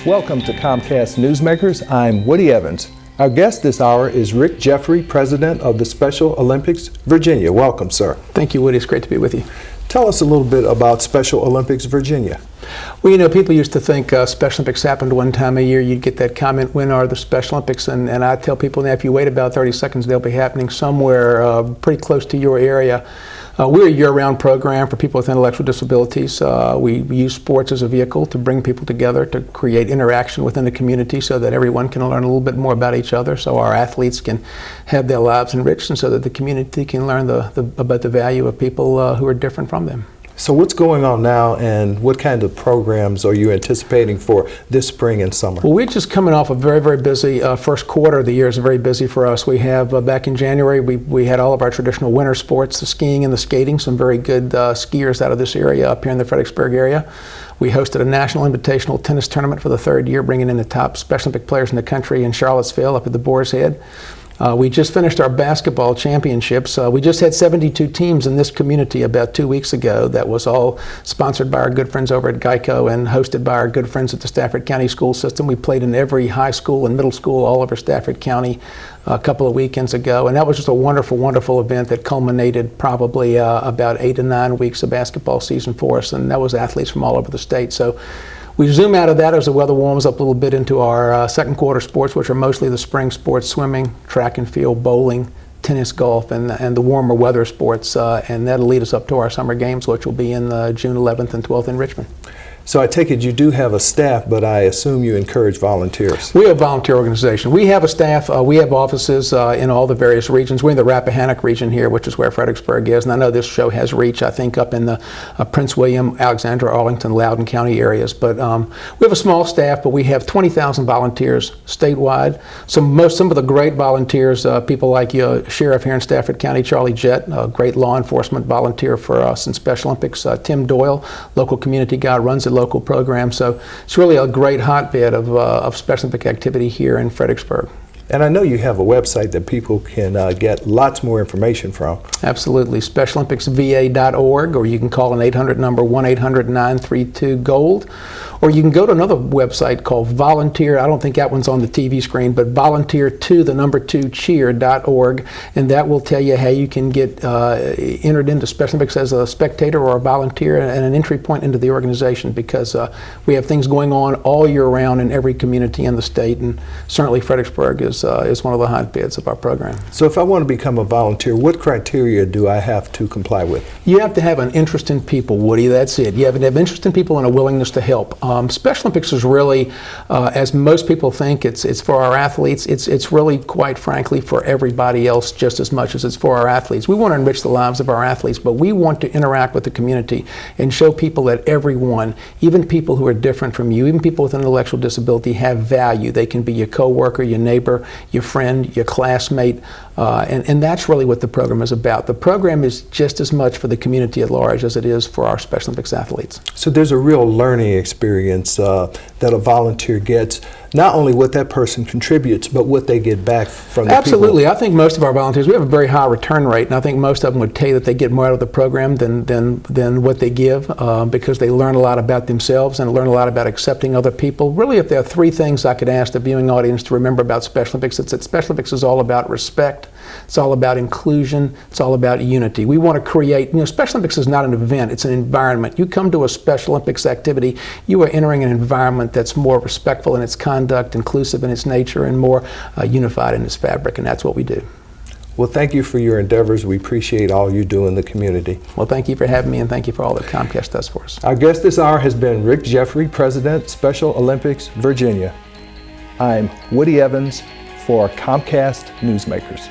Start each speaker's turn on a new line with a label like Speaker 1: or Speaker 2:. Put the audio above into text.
Speaker 1: Welcome to Comcast Newsmakers. I'm Woody Evans. Our guest this hour is Rick Jeffrey, President of the Special Olympics Virginia. Welcome, sir.
Speaker 2: Thank you, Woody. It's great to be with you.
Speaker 1: Tell us a little bit about Special Olympics Virginia.
Speaker 2: Well, you know, people used to think Special Olympics happened one time a year. You'd get that comment, when are the Special Olympics? And I tell people now, if you wait about 30 seconds, they'll be happening somewhere pretty close to your area. We're a year-round program for people with intellectual disabilities. We use sports as a vehicle to bring people together, to create interaction within the community so that everyone can learn a little bit more about each other, so our athletes can have their lives enriched, and so that the community can learn about the value of people who are different from them.
Speaker 1: So what's going on now, and what kind of programs are you anticipating for this spring and summer?
Speaker 2: Well, we're just coming off a very, very busy first quarter of the year. Is very busy for us. We have, back in January, we had all of our traditional winter sports, the skiing and the skating, some very good skiers out of this area up here in the Fredericksburg area. We hosted a national invitational tennis tournament for the third year, bringing in the top Special Olympic players in the country in Charlottesville up at the Boar's Head. We just finished our basketball championships. We just had 72 teams in this community about 2 weeks ago. That was all sponsored by our good friends over at Geico and hosted by our good friends at the Stafford County School System. We played in every high school and middle school all over Stafford County a couple of weekends ago. And that was just a wonderful, wonderful event that culminated probably about 8 to 9 weeks of basketball season for us. And that was athletes from all over the state. So we zoom out of that as the weather warms up a little bit into our second quarter sports, which are mostly the spring sports: swimming, track and field, bowling, tennis, golf, and the warmer weather sports. And that'll lead us up to our summer games, which will be in June 11th and 12th in Richmond.
Speaker 1: So I take it you do have a staff, but I assume you encourage volunteers.
Speaker 2: We're a volunteer organization. We have a staff. We have offices in all the various regions. We're in the Rappahannock region here, which is where Fredericksburg is. And I know this show has reach, I think, up in the Prince William, Alexandra, Arlington, Loudoun County areas. But we have a small staff, but we have 20,000 volunteers statewide. Some of the great volunteers, people like Sheriff here in Stafford County, Charlie Jett, a great law enforcement volunteer for us in Special Olympics. Tim Doyle, local community guy, runs the local program. So it's really a great hotbed of Special Olympic activity here in Fredericksburg.
Speaker 1: And I know you have a website that people can get lots more information from.
Speaker 2: Absolutely. SpecialOlympicsVA.org, or you can call an 800 number 1-800-932-GOLD. Or you can go to another website called Volunteer. I don't think that one's on the TV screen, but volunteer2cheer.org, and that will tell you how you can get entered into Special Olympics as a spectator or a volunteer, and an entry point into the organization, because we have things going on all year round in every community in the state, and certainly Fredericksburg is one of the hotbeds of our program.
Speaker 1: So if I want to become a volunteer, what criteria do I have to comply with?
Speaker 2: You have to have an interest in people, Woody. That's it. You have to have interest in people and a willingness to help. Special Olympics is really, as most people think, it's for our athletes. It's really, quite frankly, for everybody else just as much as it's for our athletes. We want to enrich the lives of our athletes, but we want to interact with the community and show people that everyone, even people who are different from you, even people with an intellectual disability, have value. They can be your coworker, your neighbor, your friend, your classmate, and that's really what the program is about. The program is just as much for the community at large as it is for our Special Olympics athletes.
Speaker 1: So there's a real learning experience that a volunteer gets, not only what that person contributes, but what they get back from the
Speaker 2: Absolutely.
Speaker 1: people.
Speaker 2: I think most of our volunteers, we have a very high return rate, and I think most of them would tell you that they get more out of the program than what they give, because they learn a lot about themselves and learn a lot about accepting other people. Really, if there are three things I could ask the viewing audience to remember about Special Olympics, it's that Special Olympics is all about respect, it's all about inclusion, it's all about unity. We want to create, Special Olympics is not an event, it's an environment. You come to a Special Olympics activity, you are entering an environment that's more respectful in its conduct, inclusive in its nature, and more unified in its fabric, and that's what we do.
Speaker 1: Well, thank you for your endeavors. We appreciate all you do in the community.
Speaker 2: Well, thank you for having me, and thank you for all that Comcast does for us.
Speaker 1: Our guest this hour has been Rick Jeffrey, President, Special Olympics Virginia. I'm Woody Evans for Comcast Newsmakers.